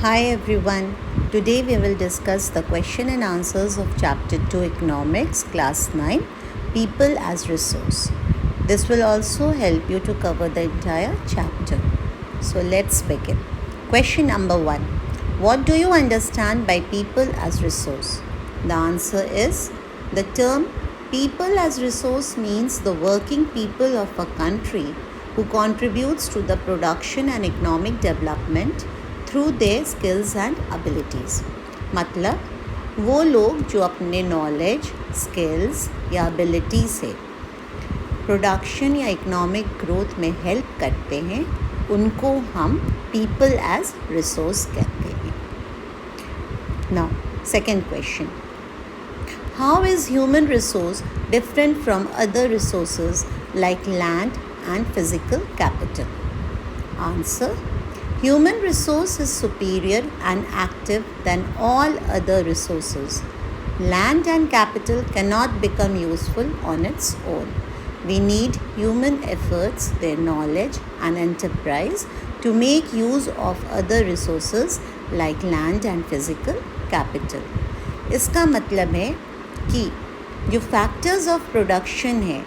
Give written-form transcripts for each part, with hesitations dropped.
Hi everyone. Today we will discuss the question and answers of Chapter 2 Economics, Class 9, People as Resource. This will also help you to cover the entire chapter. So let's begin. Question number 1. What do you understand by people as resource? The answer is the term people as resource means the working people of a country who contributes to the production and economic development through their skills and abilities. मतलब वो लोग जो अपने knowledge, skills या ability से production या economic growth में help करते हैं, उनको हम पीपल एज रिसोर्स कहते हैं। Now second question, how is human resource different from other resources like land and physical capital? Answer, human resource is superior and active than all other resources. Land and capital cannot become useful on its own. We need human efforts, their knowledge and enterprise to make use of other resources like land and physical capital. इसका मतलब है कि जो factors of production है,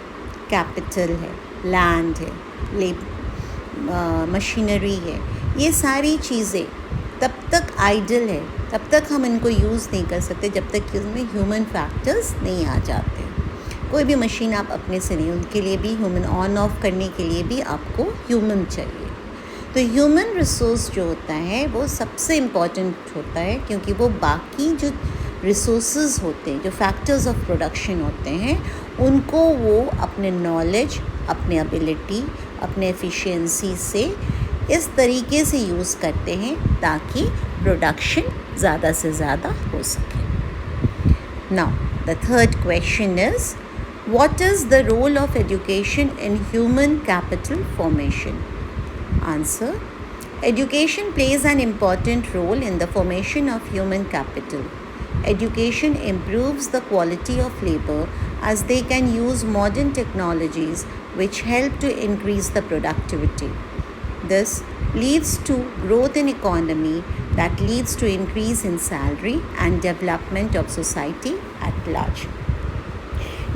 capital है, land है, machinery है, ये सारी चीज़ें तब तक आइडल है, तब तक हम इनको यूज़ नहीं कर सकते जब तक कि उसमें ह्यूमन फैक्टर्स नहीं आ जाते। कोई भी मशीन आप अपने से नहीं, उनके लिए भी ह्यूमन ऑन ऑफ करने के लिए भी आपको ह्यूमन चाहिए। तो ह्यूमन रिसोर्स जो होता है वो सबसे इम्पॉर्टेंट होता है, क्योंकि वो बाकी जो रिसोर्सेज होते हैं, जो फैक्टर्स ऑफ प्रोडक्शन होते हैं, उनको वो अपने नॉलेज, अपने एबिलिटी, अपने एफिशिएंसी से इस तरीके से यूज़ करते हैं ताकि प्रोडक्शन ज़्यादा से ज़्यादा हो सके। Now the third question is, what is the role of education in human capital formation? Answer, education plays an important role in the formation of human capital. Education improves the quality of labor as they can use modern technologies which help to increase the productivity. This leads to growth in economy that leads to increase in salary and development of society at large.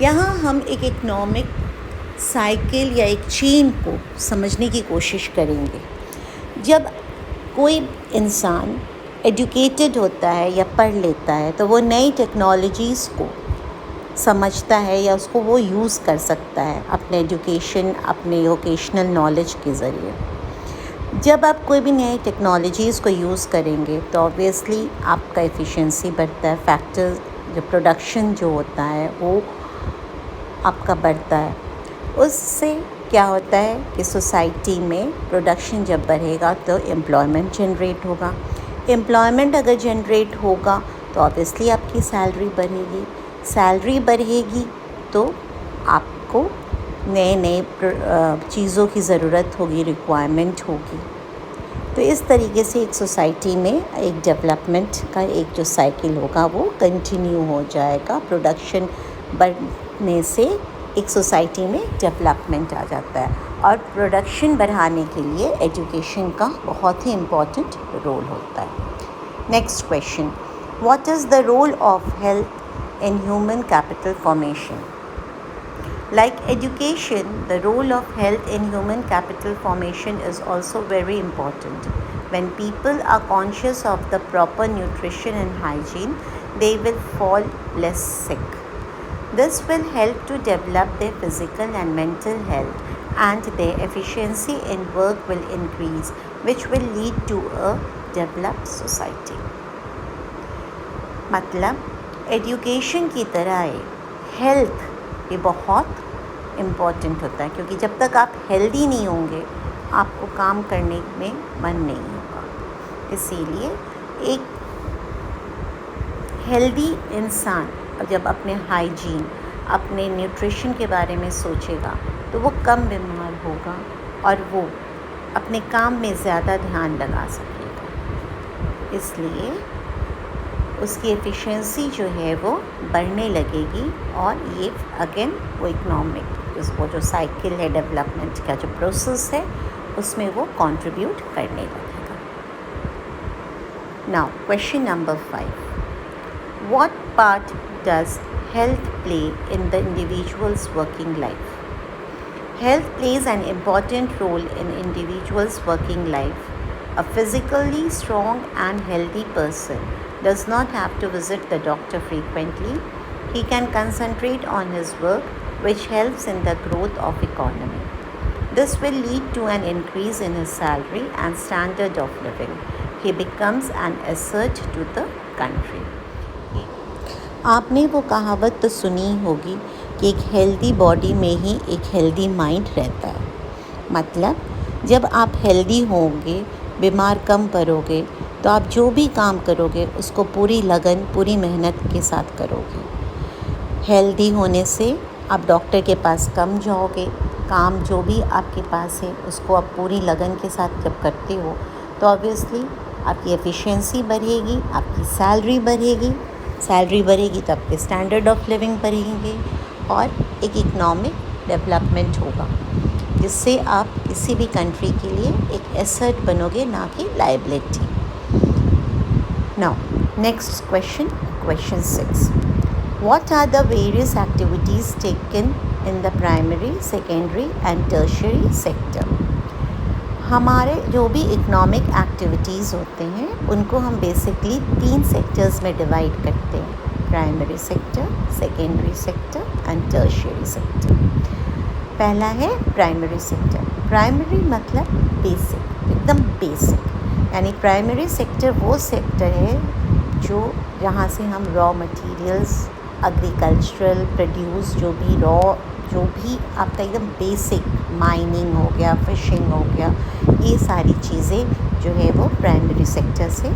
यहाँ हम एक economic cycle या एक chain को समझने की कोशिश करेंगे। जब कोई इंसान एजुकेटेड होता है या पढ़ लेता है तो वो नई टेक्नोलॉजीज़ को समझता है या उसको वो यूज़ कर सकता है अपने एजुकेशन, अपने वोकेशनल नॉलेज के ज़रिए। जब आप कोई भी नई टेक्नोलॉजीज़ को यूज़ करेंगे तो ऑब्वियसली आपका एफिशिएंसी बढ़ता है, फैक्टर जो प्रोडक्शन जो होता है वो आपका बढ़ता है। उससे क्या होता है कि सोसाइटी में प्रोडक्शन जब बढ़ेगा तो एम्प्लॉयमेंट जनरेट होगा। एम्प्लॉयमेंट अगर जनरेट होगा तो ऑब्वियसली आपकी सैलरी बढ़ेगी, सैलरी बढ़ेगी तो आपको नए नए चीज़ों की ज़रूरत होगी, रिक्वायरमेंट होगी। तो इस तरीके से एक सोसाइटी में एक डेवलपमेंट का एक जो साइकिल होगा वो कंटिन्यू हो जाएगा। प्रोडक्शन बढ़ने से एक सोसाइटी में डेवलपमेंट आ जाता है, और प्रोडक्शन बढ़ाने के लिए एजुकेशन का बहुत ही इम्पॉर्टेंट रोल होता है। Next question, what is the role of health in human capital formation? Like education, the role of health in human capital formation is also very important. When people are conscious of the proper nutrition and hygiene, they will fall less sick. This will help to develop their physical and mental health, and their efficiency in work will increase, which will lead to a developed society. मतलब education की तरह health ये बहुत important होता है, क्योंकि जब तक आप हेल्दी नहीं होंगे आपको काम करने में मन नहीं होगा। इसीलिए एक हेल्दी इंसान जब अपने हाइजीन, अपने न्यूट्रिशन के बारे में सोचेगा तो वो कम बीमार होगा और वो अपने काम में ज़्यादा ध्यान लगा सकेगा। इसलिए उसकी एफिशिएंसी जो है वो बढ़ने लगेगी, और ये अगेन वो इकोनॉमिक वो जो साइकिल है डेवलपमेंट का जो प्रोसेस है उसमें वो कंट्रीब्यूट करने लगेगा। Now, question number 5. What part does health play in the individual's working life? Health plays an important role in individual's working life. A physically strong and healthy person does not have to visit the doctor frequently. He can concentrate on his work, which helps in the growth of economy. This will lead to an increase in his salary and standard of living. He becomes an asset to the country. आपने वो कहावत तो सुनी होगी कि एक healthy body में ही एक हेल्दी माइंड रहता है। मतलब जब आप हेल्दी होंगे, बीमार कम पड़ोगे, तो आप जो भी काम करोगे उसको पूरी लगन, पूरी मेहनत के साथ करोगे। हेल्दी होने से आप डॉक्टर के पास कम जाओगे, काम जो भी आपके पास है उसको आप पूरी लगन के साथ जब करते हो तो ऑब्वियसली आपकी एफिशिएंसी बढ़ेगी, आपकी सैलरी बढ़ेगी तो आपके स्टैंडर्ड ऑफ लिविंग बढ़ेंगे और एक इकोनॉमिक डेवलपमेंट होगा, जिससे आप किसी भी कंट्री के लिए एक एसेट बनोगे, ना कि liability. Now next question 6. What are the various activities taken in the primary, secondary and tertiary sector? हमारे जो भी इकोनॉमिक एक्टिविटीज़ होते हैं उनको हम बेसिकली 3 सेक्टर्स में डिवाइड करते हैं: primary sector, secondary sector and tertiary sector. पहला है प्राइमरी सेक्टर। प्राइमरी मतलब बेसिक, एकदम बेसिक, यानी प्राइमरी सेक्टर वो सेक्टर है जो जहाँ से हम रॉ मटेरियल्स, एग्रीकल्चरल प्रोड्यूस, जो भी आपका एकदम बेसिक, माइनिंग हो गया, फिशिंग हो गया, ये सारी चीज़ें जो है वो प्राइमरी सेक्टर से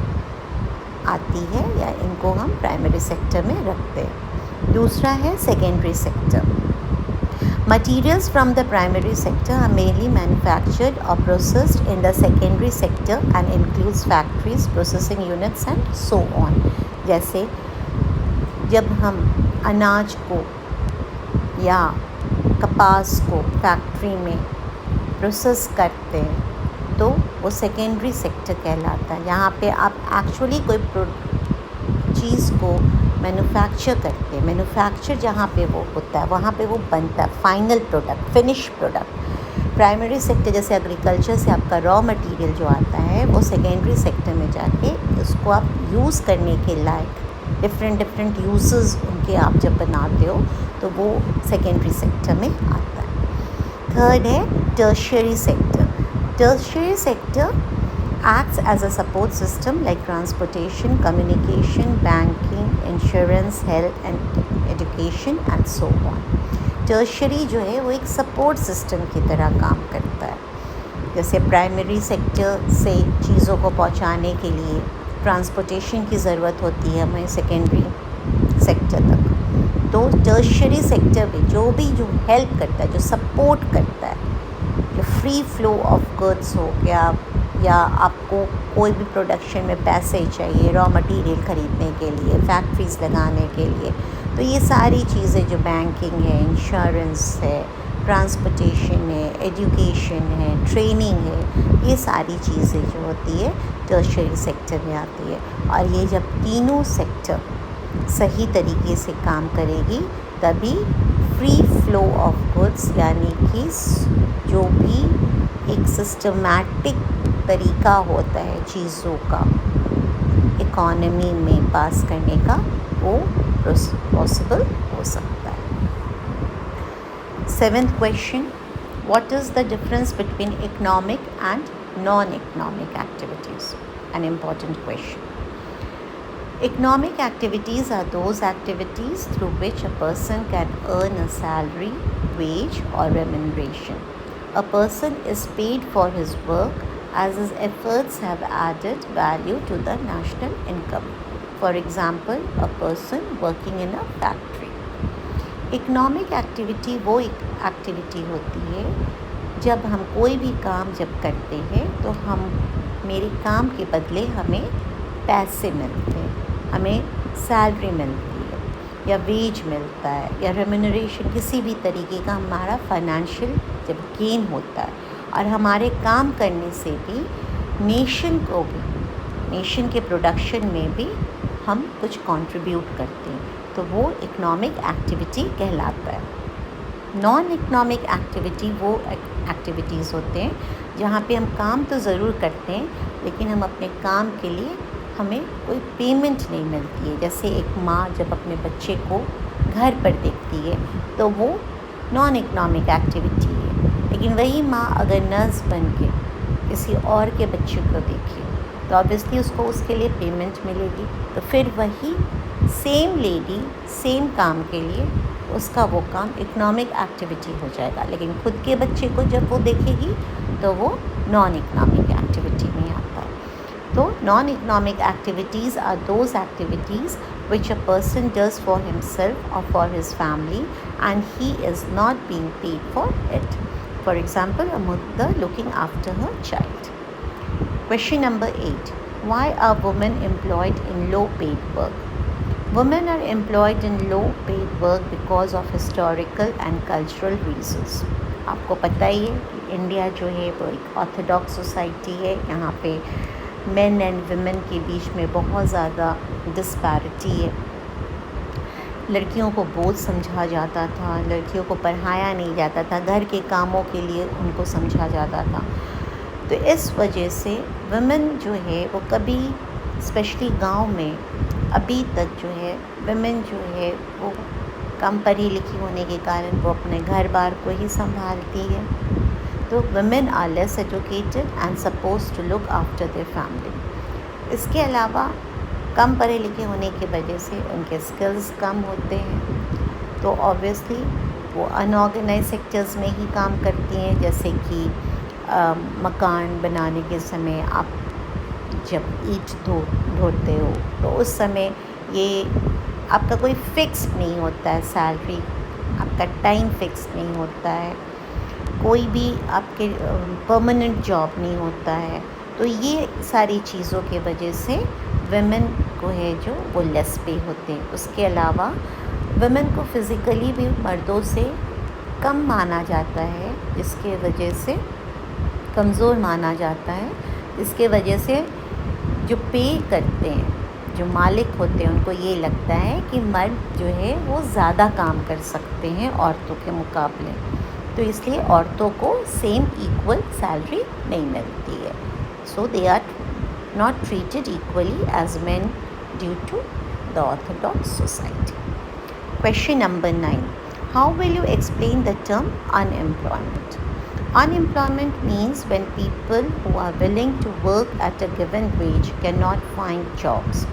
आती है या इनको हम प्राइमरी सेक्टर में रखते हैं। दूसरा है secondary sector. Materials from the primary sector are mainly manufactured or processed in the secondary sector and includes factories, processing units and so on. जैसे जब हम अनाज को या कपास को फैक्ट्री में प्रोसेस करते हैं तो वो सेकेंडरी सेक्टर कहलाता है। यहाँ पे आप एक्चुअली कोई चीज़ को मैन्युफैक्चर करते हैं, मैन्युफैक्चर जहाँ पे वो होता है वहाँ पे वो बनता है final product, finish product. Primary sector जैसे एग्रीकल्चर से आपका रॉ मटेरियल जो आता है वो सेकेंडरी सेक्टर में जाके उसको आप यूज़ करने के लायक डिफरेंट यूजेस उनके आप जब बनाते हो तो वो सेकेंडरी सेक्टर में आता है। थर्ड है tertiary sector. Tertiary sector acts as a support system like transportation, communication, banking, insurance, health and education and so on. Tertiary जो है वो एक सपोर्ट सिस्टम की तरह काम करता है। जैसे प्राइमरी सेक्टर से चीज़ों को पहुंचाने के लिए ट्रांसपोर्टेशन की ज़रूरत होती है हमें सेकेंडरी सेक्टर तक, तो टर्शियरी सेक्टर में जो हेल्प करता है, जो सपोर्ट करता है, जो फ्री फ्लो ऑफ गुड्स हो गया या आपको कोई भी प्रोडक्शन में पैसे चाहिए रॉ मटेरियल ख़रीदने के लिए, फैक्ट्रीज़ लगाने के लिए, तो ये सारी चीज़ें जो बैंकिंग है, इंश्योरेंस है, ट्रांसपोर्टेशन है, एजुकेशन है, ट्रेनिंग है, ये सारी चीज़ें जो होती है टर्शियरी सेक्टर में आती है। और ये जब तीनों सेक्टर सही तरीके से काम करेगी तभी फ्री फ्लो ऑफ गुड्स, यानी कि जो भी एक सिस्टमैटिक तरीका होता है चीज़ों का इकॉनमी में पास करने का, वो पॉसिबल हो सकता है। 7th question. What is the difference between economic and non-economic activities? An important question. Economic activities are those activities through which a person can earn a salary, wage or remuneration. A person is paid for his work as his efforts have added value to the national income. For example, a person working in a factory. Economic activity वो एक activity होती है जब हम कोई भी काम जब करते हैं तो हम मेरे काम के बदले हमें पैसे मिलते हैं, हमें सैलरी मिलती है या वेज मिलता है या रेम्यूनरेशन, किसी भी तरीके का हमारा फाइनेंशियल जब गेन होता है। और हमारे काम करने से भी नेशन को भी नेशन के प्रोडक्शन में भी हम कुछ कंट्रीब्यूट करते हैं, तो वो इकोनॉमिक एक्टिविटी कहलाता है। नॉन इकोनॉमिक एक्टिविटी वो एक्टिविटीज़ होते हैं जहाँ पे हम काम तो ज़रूर करते हैं, लेकिन हम अपने काम के लिए हमें कोई पेमेंट नहीं मिलती है। जैसे एक माँ जब अपने बच्चे को घर पर देखती है तो वो नॉन इकोनॉमिक एक्टिविटी है, लेकिन वही माँ अगर नर्स बन के किसी और के बच्चे को देखे तो ऑब्वियसली उसको उसके लिए पेमेंट मिलेगी। तो फिर वही सेम लेडी सेम काम के लिए उसका वो काम इकोनॉमिक एक्टिविटी हो जाएगा, लेकिन खुद के बच्चे को जब वो देखेगी तो वो नॉन इकोनॉमिक एक्टिविटी में आता है। तो non economic activities are those activities which a person does for himself or for his family and he is not being paid for it. For example, a mother looking after her child. Question number 8. Why are women employed in low paid work? Women are employed in low paid work because of historical and cultural reasons. आपको पता ही है कि India जो है वो एक Orthodox society है। यहाँ पे मेन एंड वुमेन के बीच में बहुत ज़्यादा डिस्पैरिटी है। लड़कियों को बोझ समझा जाता था, लड़कियों को पढ़ाया नहीं जाता था, घर के कामों के लिए उनको समझा जाता था। तो इस वजह से वुमेन जो है वो कभी स्पेशली गांव में अभी तक जो है वुमेन जो है वो कम पढ़ी लिखी होने के कारण वो अपने घर बार को ही संभालती है। तो women are less educated and supposed to look after their family. इसके अलावा कम पढ़े लिखे होने की वजह से उनके स्किल्स कम होते हैं, तो ऑब्वियसली वो अनऑर्गेनाइज सेक्टर्स में ही काम करती हैं। जैसे कि मकान बनाने के समय आप जब ईंट ढोते हो तो उस समय ये आपका कोई फिक्स नहीं होता है सैलरी, आपका टाइम फिक्स नहीं होता है, कोई भी आपके परमानेंट जॉब नहीं होता है। तो ये सारी चीज़ों के वजह से वुमेन को है जो वो लेस पे होते हैं। उसके अलावा वुमेन को फिज़िकली भी मर्दों से कम माना जाता है, जिसके वजह से कमज़ोर माना जाता है, जिसके वजह से जो पे करते हैं, जो मालिक होते हैं, उनको ये लगता है कि मर्द जो है वो ज़्यादा काम कर सकते हैं औरतों के मुकाबले, तो इसलिए औरतों को सेम इक्वल सैलरी नहीं मिलती है। So they are not treated equally as men due to the orthodox society. Question number 9. How will you explain the term unemployment? Unemployment means when people who are willing to work at a given wage cannot find jobs.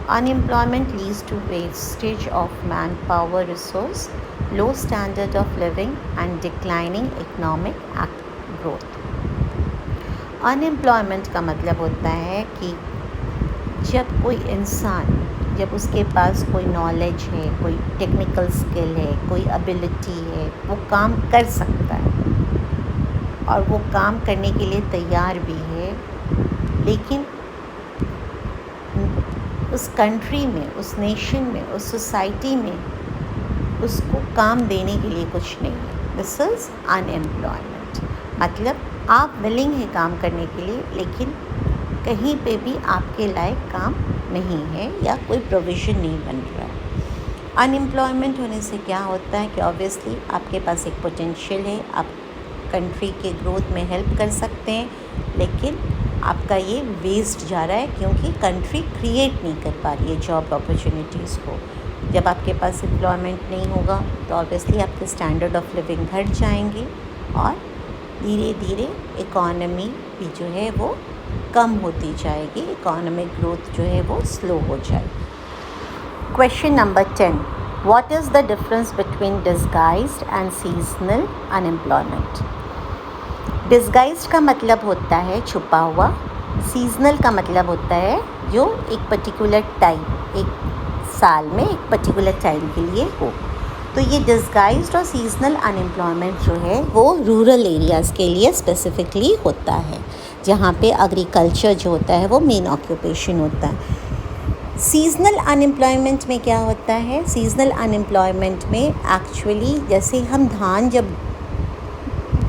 Unemployment leads to wastage of manpower resource, low standard of living and declining economic growth. Unemployment का मतलब होता है कि जब कोई इंसान, जब उसके पास कोई नॉलेज है, कोई टेक्निकल स्किल है, कोई एबिलिटी है, वो काम कर सकता है और वो काम करने के लिए तैयार भी है, लेकिन उस कंट्री में, उस नेशन में, उस सोसाइटी में उसको काम देने के लिए कुछ नहीं है। This is unemployment. मतलब आप विलिंग है काम करने के लिए, लेकिन कहीं पे भी आपके लायक काम नहीं है या कोई प्रोविज़न नहीं बन रहा है। अनएम्प्लॉयमेंट होने से क्या होता है कि ऑब्वियसली आपके पास एक पोटेंशियल है, आप कंट्री के ग्रोथ में हेल्प कर सकते हैं, लेकिन आपका ये वेस्ट जा रहा है क्योंकि कंट्री क्रिएट नहीं कर पा रही है जॉब अपॉर्चुनिटीज़ को। जब आपके पास एम्प्लॉयमेंट नहीं होगा तो ऑब्वियसली आपके स्टैंडर्ड ऑफ लिविंग घट जाएंगे और धीरे धीरे इकॉनमी भी जो है वो कम होती जाएगी, इकोनॉमिक ग्रोथ जो है वो स्लो हो जाएगी। Question number 10. What is the difference between disguised and seasonal unemployment? Disguised का मतलब होता है छुपा हुआ, सीजनल का मतलब होता है जो एक पर्टिकुलर टाइम, एक साल में एक पर्टिकुलर टाइम के लिए हो। तो ये डिसगाइज्ड और सीजनल अनएम्प्लॉयमेंट जो है वो रूरल एरियाज़ के लिए स्पेसिफिकली होता है, जहाँ पे एग्रीकल्चर जो होता है वो मेन ऑक्यूपेशन होता है। सीजनल अनएम्प्लॉयमेंट में क्या होता है? सीजनल अनएम्प्लॉयमेंट में एक्चुअली जैसे हम धान जब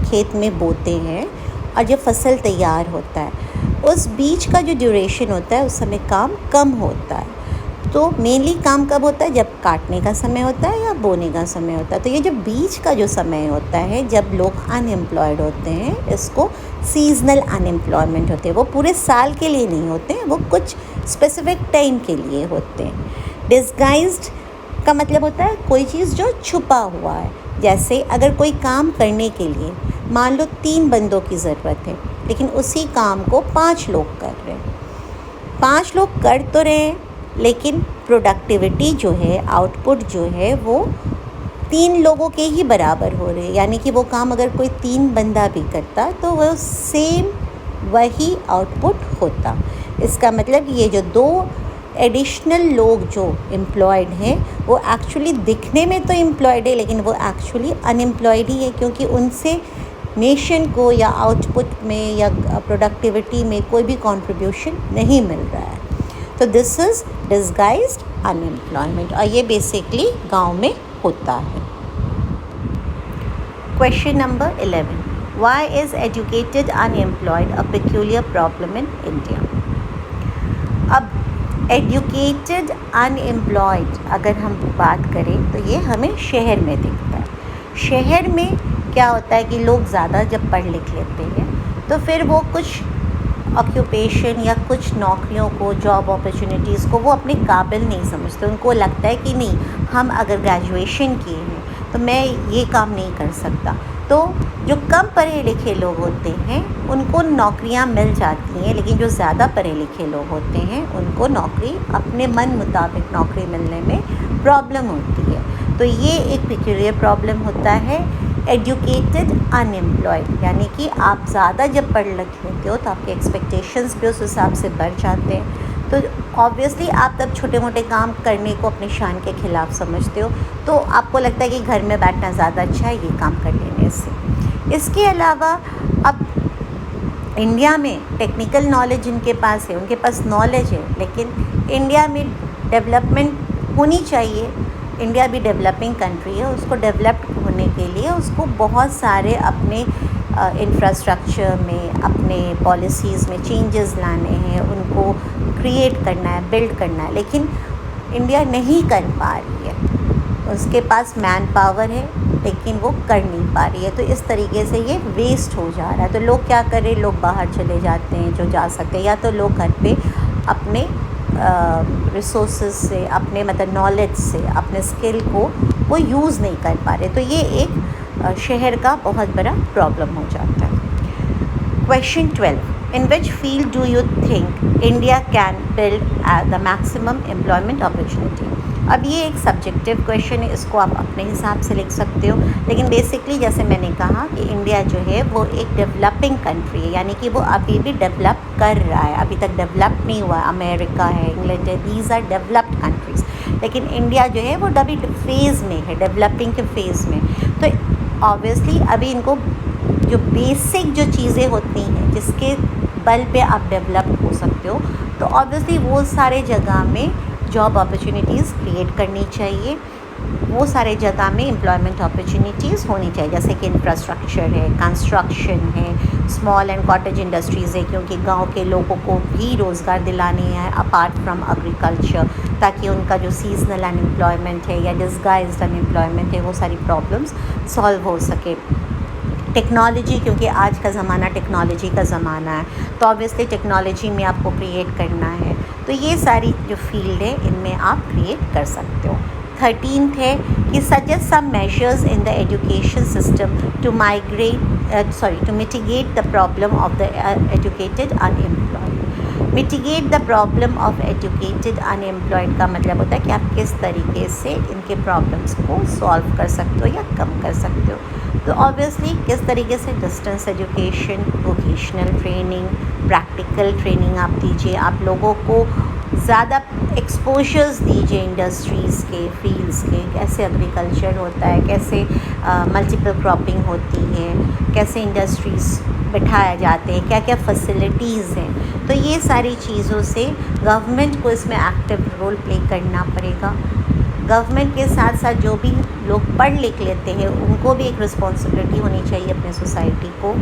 खेत में बोते हैं और जब फसल तैयार होता है उस बीच का जो ड्यूरेशन होता है उस समय काम कम होता है। तो मेनली काम कब होता है? जब काटने का समय होता है या बोने का समय होता है। तो ये जो बीच का जो समय होता है जब लोग अनएम्प्लॉयड होते हैं, इसको सीजनल अनएम्प्लॉयमेंट होते हैं। वो पूरे साल के लिए नहीं होते हैं, वो कुछ स्पेसिफिक टाइम के लिए होते हैं। डिस्गाइज्ड का मतलब होता है कोई चीज़ जो छुपा हुआ है। जैसे अगर कोई काम करने के लिए मान लो 3 बंदों की ज़रूरत है, लेकिन उसी काम को 5 लोग कर रहे हैं। 5 लोग कर तो रहे हैं, लेकिन प्रोडक्टिविटी जो है, आउटपुट जो है, वो 3 लोगों के ही बराबर हो रहे हैं। यानी कि वो काम अगर कोई 3 बंदा भी करता तो वो सेम वही आउटपुट होता। इसका मतलब ये जो 2 एडिशनल लोग जो एम्प्लॉयड हैं वो एक्चुअली दिखने में तो एम्प्लॉयड है, लेकिन वो एक्चुअली अनएम्प्लॉयड ही है, क्योंकि उनसे नेशन को या आउटपुट में या प्रोडक्टिविटी में कोई भी कंट्रीब्यूशन नहीं मिल रहा है। तो दिस इज़ डिस्गाइज्ड अनएम्प्लॉयमेंट, और ये बेसिकली गांव में होता है। Question number 11, why is educated unemployed a peculiar problem in India? अब एजुकेटेड अनएम्प्लॉयड अगर हम बात करें तो ये हमें शहर में दिखता है। शहर में क्या होता है कि लोग ज़्यादा जब पढ़ लिख लेते हैं तो फिर वो कुछ ऑक्यूपेशन या कुछ नौकरियों को, जॉब अपॉर्चुनिटीज़ को वो अपने काबिल नहीं समझते। उनको लगता है कि नहीं, हम अगर ग्रेजुएशन किए हैं तो मैं ये काम नहीं कर सकता। तो जो कम पढ़े लिखे लोग होते हैं उनको नौकरियां मिल जाती हैं, लेकिन जो ज़्यादा पढ़े लिखे लोग होते हैं उनको नौकरी, अपने मन मुताबिक नौकरी मिलने में प्रॉब्लम होती है। तो ये एक पेक्यूलियर प्रॉब्लम होता है एजुकेटेड अनएम्प्लॉयड। यानी कि आप ज़्यादा जब पढ़ लिख लेते हो तो आपके एक्सपेक्टेशंस भी उस हिसाब से बढ़ जाते हैं। तो ऑब्वियसली आप तब छोटे मोटे काम करने को अपने शान के ख़िलाफ़ समझते हो, तो आपको लगता है कि घर में बैठना ज़्यादा अच्छा है ये काम कर लेने से। इसके अलावा अब इंडिया में टेक्निकल नॉलेज जिनके पास है उनके पास नॉलेज है, लेकिन इंडिया में डेवलपमेंट होनी चाहिए। इंडिया भी डेवलपिंग कंट्री है, उसको डेवलप्ड होने के लिए उसको बहुत सारे अपने इंफ्रास्ट्रक्चर में, अपने पॉलिसीज़ में चेंजेस लाने हैं, उनको क्रिएट करना है, बिल्ड करना है, लेकिन इंडिया नहीं कर पा रही है। उसके पास मैन पावर है लेकिन वो कर नहीं पा रही है। तो इस तरीके से ये वेस्ट हो जा रहा है। तो लोग क्या करें, लोग बाहर चले जाते हैं जो जा सकते हैं, या तो लोग घर पे अपने रिसोर्सेज से, अपने मतलब नॉलेज से, अपने स्किल को वो यूज़ नहीं कर पा रहे। तो ये एक शहर का बहुत बड़ा प्रॉब्लम हो जाता है। Question 12, in which field do you think India can build the maximum employment opportunity? अब ये एक सब्जेक्टिव क्वेश्चन है, इसको आप अपने हिसाब से लिख सकते हो, लेकिन बेसिकली जैसे मैंने कहा कि इंडिया जो है वो एक डेवलपिंग कंट्री है, यानी कि वो अभी भी डेवलप कर रहा है, अभी तक डेवलप नहीं हुआ। अमेरिका है, इंग्लैंड है, दीज आर डेवलप्ड कंट्रीज़, लेकिन इंडिया जो है वो अभी फेज़ में है, डेवलपिंग के फेज़ में। तो ऑब्वियसली अभी इनको जो बेसिक जो चीज़ें होती हैं जिसके बल पे आप डेवलप हो सकते हो, तो ऑब्वियसली वो सारे जगह में जॉब अपॉर्चुनिटीज़ क्रिएट करनी चाहिए, वो सारे जगह में एम्प्लॉयमेंट अपॉर्चुनिटीज़ होनी चाहिए। जैसे कि इंफ्रास्ट्रक्चर है, कंस्ट्रक्शन है, स्मॉल एंड कॉटेज इंडस्ट्रीज़ है, क्योंकि गांव के लोगों को भी रोज़गार दिलानी है अपार्ट फ्रॉम एग्रीकल्चर, ताकि उनका जो सीजनल अनएम्प्लॉयमेंट है या डिस्गाइज्ड अनएम्प्लॉयमेंट है वो सारी प्रॉब्लम्स सॉल्व हो सके। टेक्नोलॉजी, क्योंकि आज का ज़माना टेक्नोलॉजी का ज़माना है, तो ऑब्वियसली टेक्नोलॉजी में आपको क्रिएट करना है। तो ये सारी जो फील्ड है इनमें आप क्रिएट कर सकते हो। 13th है कि suggest some measures in the education system to mitigate the problem of the educated unemployed. Mitigate the problem of educated unemployed का मतलब होता है कि आप किस तरीके से इनके प्रॉब्लम्स को सॉल्व कर सकते हो या कम कर सकते हो। तो ऑब्वियसली किस तरीके से distance education, vocational training, practical training आप दीजिए, आप लोगों को ज़्यादा एक्सपोजर्स दीजिए इंडस्ट्रीज़ के, फील्ड्स के, कैसे एग्रीकल्चर होता है, कैसे मल्टीपल क्रॉपिंग होती है, कैसे इंडस्ट्रीज़ बिठाए जाते हैं, क्या क्या फैसिलिटीज़ हैं। तो ये सारी चीज़ों से गवर्नमेंट को इसमें एक्टिव रोल प्ले करना पड़ेगा। गवर्नमेंट के साथ साथ जो भी लोग पढ़ लिख लेते हैं उनको भी एक रिस्पॉन्सिबिलिटी होनी चाहिए अपने सोसाइटी को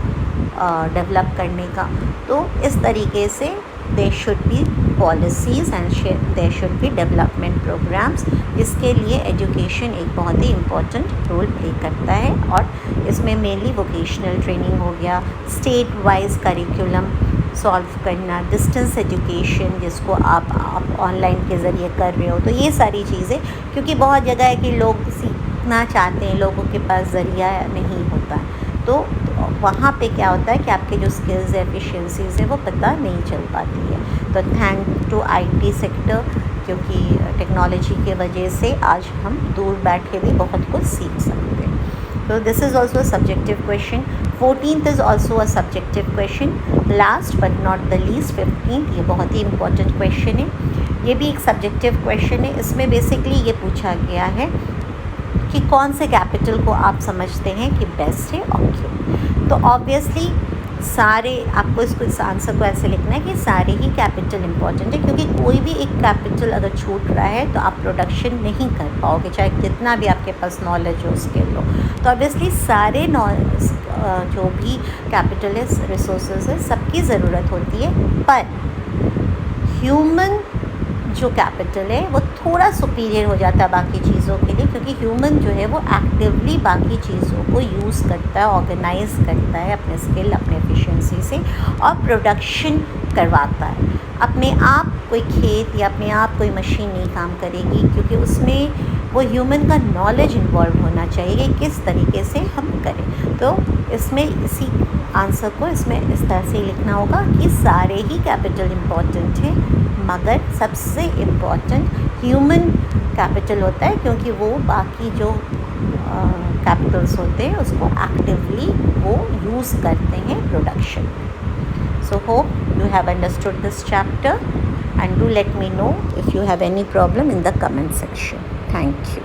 डेवलप करने का। तो इस तरीके से there should be policies and there should be development programs, जिसके लिए एजुकेशन एक बहुत ही इम्पॉर्टेंट रोल प्ले करता है। और इसमें मेनली वोकेशनल ट्रेनिंग हो गया, स्टेट वाइज करिकुलम सॉल्व करना, डिस्टेंस एजुकेशन जिसको आप ऑनलाइन के ज़रिए कर रहे हो, तो ये सारी चीज़ें, क्योंकि बहुत जगह है कि लोग सीखना चाहते हैं, लोगों के पास ज़रिया नहीं होता है, तो वहाँ पे क्या होता है कि आपके जो स्किल्स एफिशिएंसीज हैं वो पता नहीं चल पाती है। तो थैंक टू आईटी सेक्टर, क्योंकि टेक्नोलॉजी के वजह से आज हम दूर बैठे भी बहुत कुछ सीख सकते हैं। तो this is also a subjective question. 14th is also a subjective question. Last but not the least 15th, ये बहुत ही इंपॉर्टेंट क्वेश्चन है। ये भी एक सब्जेक्टिव क्वेश्चन है। इसमें बेसिकली ये पूछा गया है कि कौन से कैपिटल को आप समझते हैं कि बेस्ट है और क्यों। तो ऑब्वियसली सारे, आपको इसको इस आंसर को ऐसे लिखना है कि सारे ही कैपिटल इंपॉर्टेंट है, क्योंकि कोई भी एक कैपिटल अगर छूट रहा है तो आप प्रोडक्शन नहीं कर पाओगे, चाहे जितना भी आपके पास नॉलेज हो, स्किल हो। तो ऑब्वियसली सारे जो भी कैपिटल है, रिसोर्सेज है, सबकी ज़रूरत होती है, पर ह्यूमन जो कैपिटल है वो थोड़ा सुपीरियर हो जाता है बाकी चीज़ों के लिए, क्योंकि ह्यूमन जो है वो एक्टिवली बाकी चीज़ों को यूज़ करता है, ऑर्गेनाइज करता है अपने स्किल, अपने एफिशिएंसी से, और प्रोडक्शन करवाता है। अपने आप कोई खेत या अपने आप कोई मशीन नहीं काम करेगी, क्योंकि उसमें वो ह्यूमन का नॉलेज इन्वॉल्व होना चाहिए कि किस तरीके से हम करें। तो इसमें इसी आंसर को इसमें इस तरह से लिखना होगा कि सारे ही कैपिटल इम्पॉर्टेंट हैं, मगर सबसे इम्पॉर्टेंट ह्यूमन कैपिटल होता है, क्योंकि वो बाकी जो कैपिटल्स होते हैं उसको एक्टिवली वो यूज़ करते हैं production. So hope you have understood this chapter, and do let me know if you have any problem in the comment section. Thank you.